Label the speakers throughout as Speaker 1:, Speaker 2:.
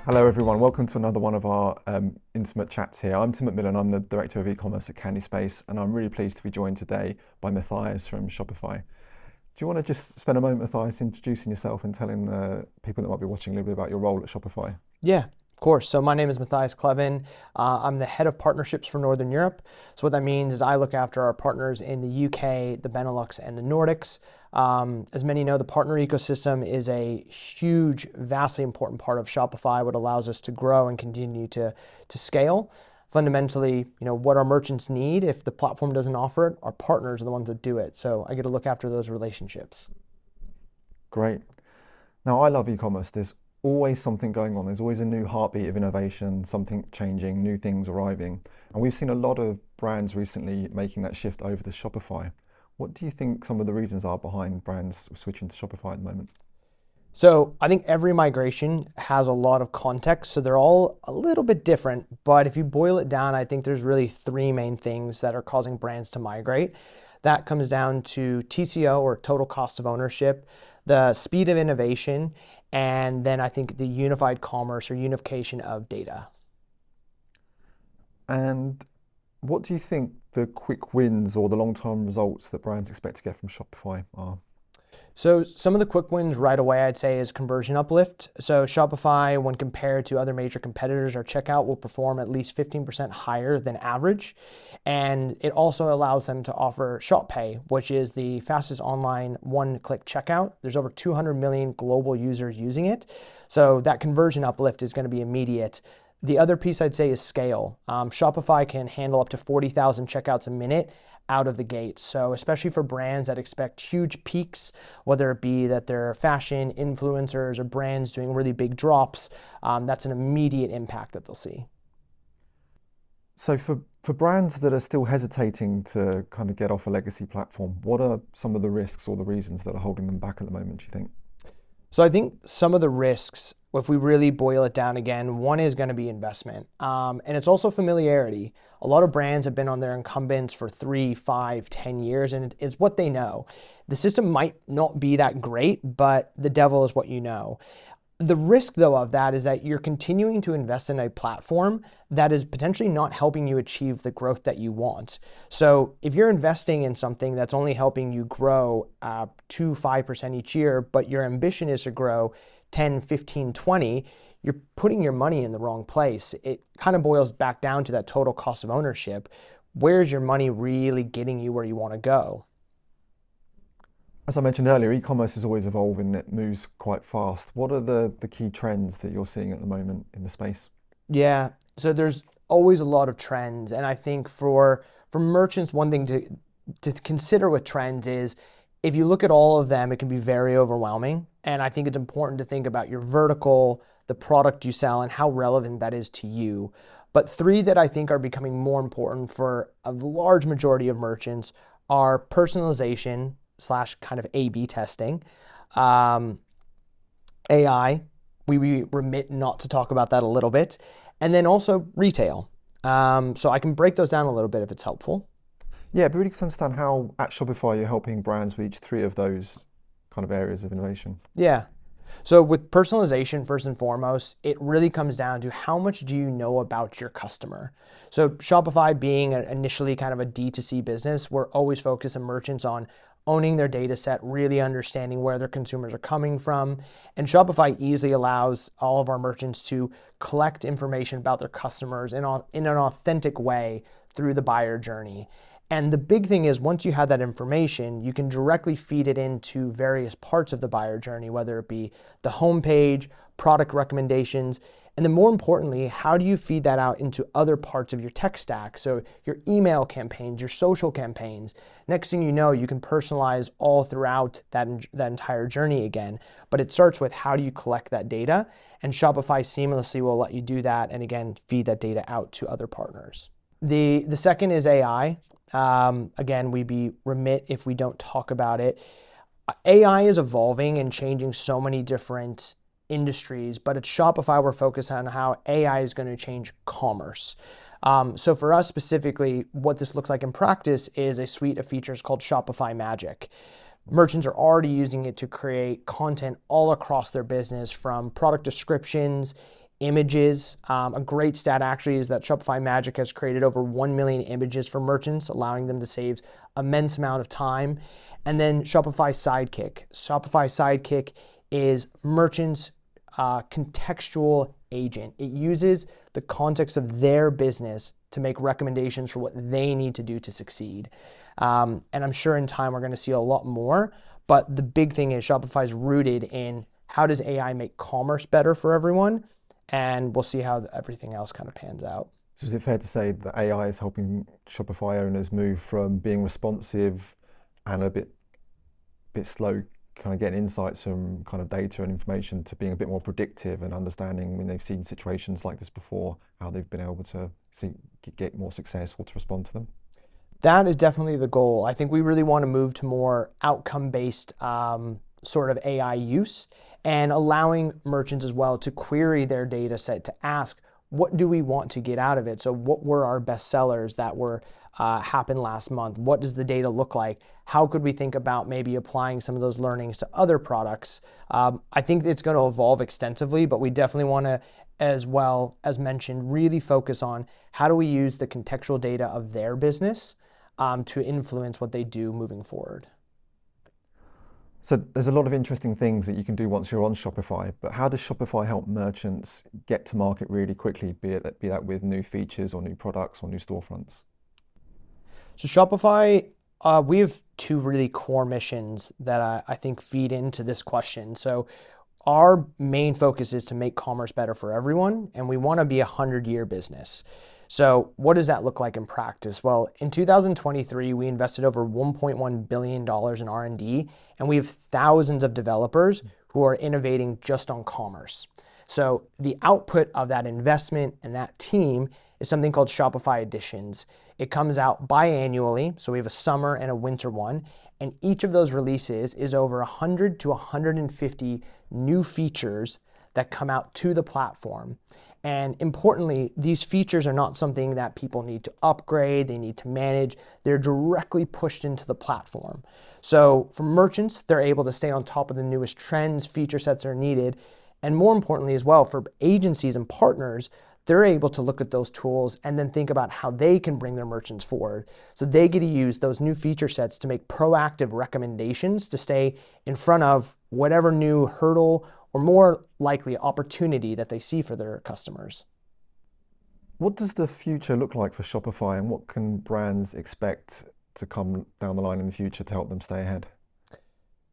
Speaker 1: Hello everyone, welcome to another one of our intimate chats here. I'm McMillen, I'm the Director of Ecommerce at Candyspace, and I'm really pleased to be joined today by Matthias from Shopify. Do you want to just spend a moment, Matthias, introducing yourself and telling the people that might be watching a little bit about your role at Shopify?
Speaker 2: Yeah, of course. So my name is Matthias Kleven. I'm the head of partnerships for Northern Europe. So what that means is I look after our partners in the UK, the Benelux, and the Nordics. As many know, the partner ecosystem is a huge, vastly important part of Shopify, what allows us to grow and continue to scale. Fundamentally, what our merchants need, if the platform doesn't offer it, our partners are the ones that do it. So I get to look after those relationships.
Speaker 1: Great. Now, I love e-commerce. There's always something going on. There's always a new heartbeat of innovation, something changing, new things arriving. And we've seen a lot of brands recently making that shift over to Shopify. What do you think some of the reasons are behind brands switching to Shopify at the moment?
Speaker 2: So I think every migration has a lot of context, so they're all a little bit different, but if you boil it down, I think there's really three main things that are causing brands to migrate. That comes down to TCO, or total cost of ownership, the speed of innovation, and then I think the unified commerce or unification of data.
Speaker 1: And what do you think the quick wins or the long-term results that brands expect to get from Shopify are?
Speaker 2: So some of the quick wins right away, I'd say, is conversion uplift. So Shopify, when compared to other major competitors, our checkout will perform at least 15% higher than average. And it also allows them to offer Shop Pay, which is the fastest online one-click checkout. There's over 200 million global users using it. So that conversion uplift is going to be immediate. The other piece I'd say is scale. Shopify can handle up to 40,000 checkouts a minute out of the gate. So especially for brands that expect huge peaks, whether it be that they're fashion influencers or brands doing really big drops, that's an immediate impact that they'll see.
Speaker 1: So for brands that are still hesitating to kind of get off a legacy platform, what are some of the risks or the reasons that are holding them back at the moment, do you think?
Speaker 2: So I think some of the risks, if we really boil it down again, one is going to be investment. And it's also familiarity. A lot of brands have been on their incumbents for 3, 5, 10 years, and it's what they know. The system might not be that great, but the devil is what you know. The risk, though, of that is that you're continuing to invest in a platform that is potentially not helping you achieve the growth that you want. So if you're investing in something that's only helping you grow 2, 5% each year, but your ambition is to grow 10, 15, 20, you're putting your money in the wrong place. It kind of boils back down to that total cost of ownership. Where's your money really getting you where you want to go?
Speaker 1: As I mentioned earlier, e-commerce is always evolving, it moves quite fast. What are the key trends that you're seeing at the moment in the space?
Speaker 2: Yeah, so there's always a lot of trends. And I think for merchants, one thing to consider with trends is if you look at all of them, it can be very overwhelming. And I think it's important to think about your vertical, the product you sell, and how relevant that is to you. But three that I think are becoming more important for a large majority of merchants are personalization / kind of A/B testing, AI, we remit not to talk about that a little bit, and then also retail. So I can break those down a little bit if it's helpful.
Speaker 1: Yeah, it'd be really good to understand how at Shopify you're helping brands with each three of those kind of areas of innovation.
Speaker 2: Yeah. So with personalization, first and foremost, it really comes down to how much do you know about your customer. So Shopify being initially kind of a D2C business, we're always focused on merchants on owning their data set, really understanding where their consumers are coming from. And Shopify easily allows all of our merchants to collect information about their customers in an authentic way through the buyer journey. And the big thing is once you have that information, you can directly feed it into various parts of the buyer journey, whether it be the homepage, product recommendations, and then more importantly, how do you feed that out into other parts of your tech stack? So your email campaigns, your social campaigns. Next thing you know, you can personalize all throughout that entire journey again. But it starts with how do you collect that data? And Shopify seamlessly will let you do that and again, feed that data out to other partners. The second is AI. Again, we'd be remit if we don't talk about it. AI is evolving and changing so many different industries, but at Shopify, we're focused on how AI is going to change commerce. So for us specifically, what this looks like in practice is a suite of features called Shopify Magic. Merchants are already using it to create content all across their business, from product descriptions, images. A great stat actually is that Shopify Magic has created over 1 million images for merchants, allowing them to save immense amount of time. And then Shopify Sidekick. Shopify Sidekick is merchants' contextual agent. It uses the context of their business to make recommendations for what they need to do to succeed. And I'm sure in time we're going to see a lot more, but the big thing is Shopify is rooted in how does AI make commerce better for everyone, and we'll see how everything else kind of pans out.
Speaker 1: So is it fair to say that AI is helping Shopify owners move from being responsive and a bit slow, kind of getting insights from kind of data and information, to being a bit more predictive and understanding when they've seen situations like this before, how they've been able to get more successful to respond to them?
Speaker 2: That is definitely the goal. I think we really want to move to more outcome-based sort of AI use, and allowing merchants as well to query their data set to ask, what do we want to get out of it? So what were our best sellers that were happened last month? What does the data look like? How could we think about maybe applying some of those learnings to other products? I think it's going to evolve extensively, but we definitely want to, as well as mentioned, really focus on how do we use the contextual data of their business to influence what they do moving forward.
Speaker 1: So there's a lot of interesting things that you can do once you're on Shopify, but how does Shopify help merchants get to market really quickly, be that with new features or new products or new storefronts?
Speaker 2: So Shopify, we have two really core missions that I think feed into this question. So our main focus is to make commerce better for everyone, and we want to be a 100-year business. So what does that look like in practice? Well, in 2023, we invested over $1.1 billion in R&D, and we have thousands of developers who are innovating just on commerce. So the output of that investment and that team is something called Shopify Editions. It comes out biannually, so we have a summer and a winter one, and each of those releases is over 100 to 150 new features that come out to the platform. And importantly, these features are not something that people need to upgrade, they need to manage. They're directly pushed into the platform. So for merchants, they're able to stay on top of the newest trends, feature sets are needed. And more importantly as well, for agencies and partners, they're able to look at those tools and then think about how they can bring their merchants forward. So they get to use those new feature sets to make proactive recommendations to stay in front of whatever new hurdle or more likely opportunity that they see for their customers.
Speaker 1: What does the future look like for Shopify, and what can brands expect to come down the line in the future to help them stay ahead?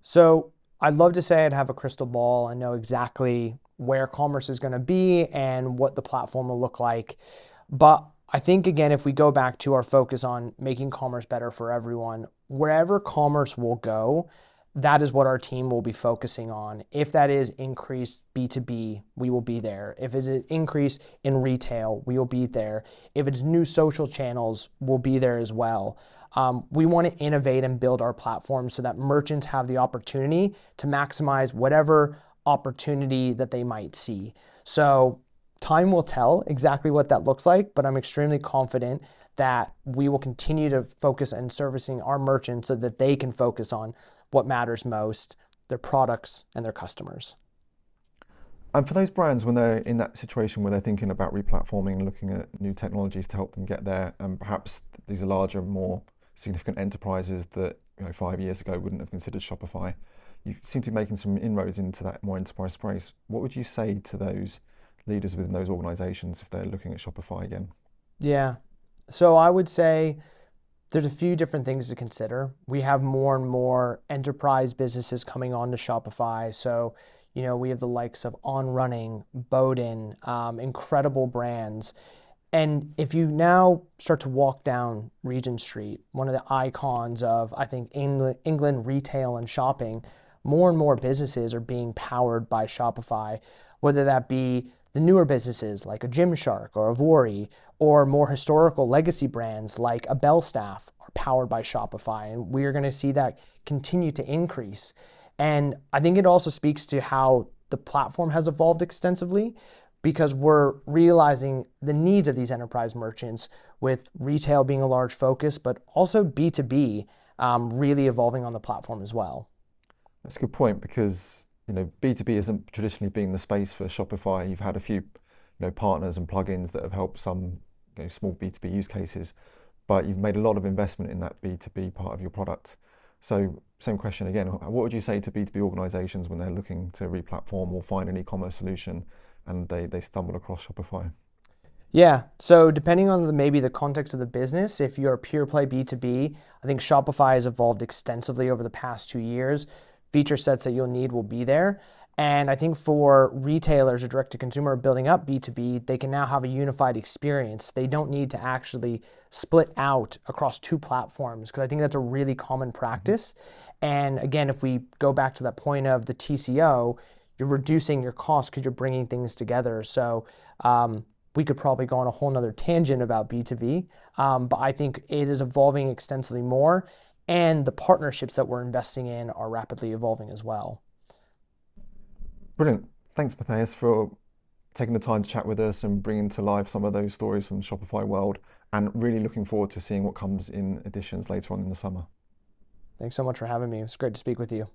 Speaker 2: So I'd love to say I'd have a crystal ball and know exactly where commerce is going to be and what the platform will look like. But I think, again, if we go back to our focus on making commerce better for everyone, wherever commerce will go, that is what our team will be focusing on. If that is increased B2B, we will be there. If it's an increase in retail, we will be there. If it's new social channels, we'll be there as well. We want to innovate and build our platform so that merchants have the opportunity to maximize whatever opportunity that they might see. So time will tell exactly what that looks like, but I'm extremely confident that we will continue to focus on servicing our merchants so that they can focus on what matters most, their products and their customers.
Speaker 1: And for those brands, when they're in that situation where they're thinking about replatforming and looking at new technologies to help them get there, and perhaps these are larger, more significant enterprises that 5 years ago wouldn't have considered Shopify, you seem to be making some inroads into that more enterprise space. What would you say to those leaders within those organizations if they're looking at Shopify again?
Speaker 2: Yeah, so I would say there's a few different things to consider. We have more and more enterprise businesses coming on to Shopify. So, we have the likes of On Running, Bowden, incredible brands. And if you now start to walk down Regent Street, one of the icons of, I think, England retail and shopping, more and more businesses are being powered by Shopify, whether that be the newer businesses like a Gymshark or a Vori, or more historical legacy brands like a Belstaff are powered by Shopify. And we are going to see that continue to increase. And I think it also speaks to how the platform has evolved extensively, because we're realizing the needs of these enterprise merchants, with retail being a large focus, but also B2B really evolving on the platform as well.
Speaker 1: That's a good point, because B2B isn't traditionally been the space for Shopify. You've had a few partners and plugins that have helped some small B2B use cases, but you've made a lot of investment in that B2B part of your product. So same question again, what would you say to B2B organizations when they're looking to re-platform or find an e-commerce solution and they stumble across Shopify?
Speaker 2: Yeah, so depending on maybe the context of the business, if you're a pure play B2B, I think Shopify has evolved extensively over the past 2 years. Feature sets that you'll need will be there. And I think for retailers or direct to consumer building up B2B, they can now have a unified experience. They don't need to actually split out across two platforms, because I think that's a really common practice. And again, if we go back to that point of the TCO, you're reducing your costs because you're bringing things together. So we could probably go on a whole nother tangent about B2B, but I think it is evolving extensively more, and the partnerships that we're investing in are rapidly evolving as well.
Speaker 1: Brilliant. Thanks, Matthias, for taking the time to chat with us and bringing to life some of those stories from the Shopify world, and really looking forward to seeing what comes in editions later on in the summer.
Speaker 2: Thanks so much for having me. It's great to speak with you.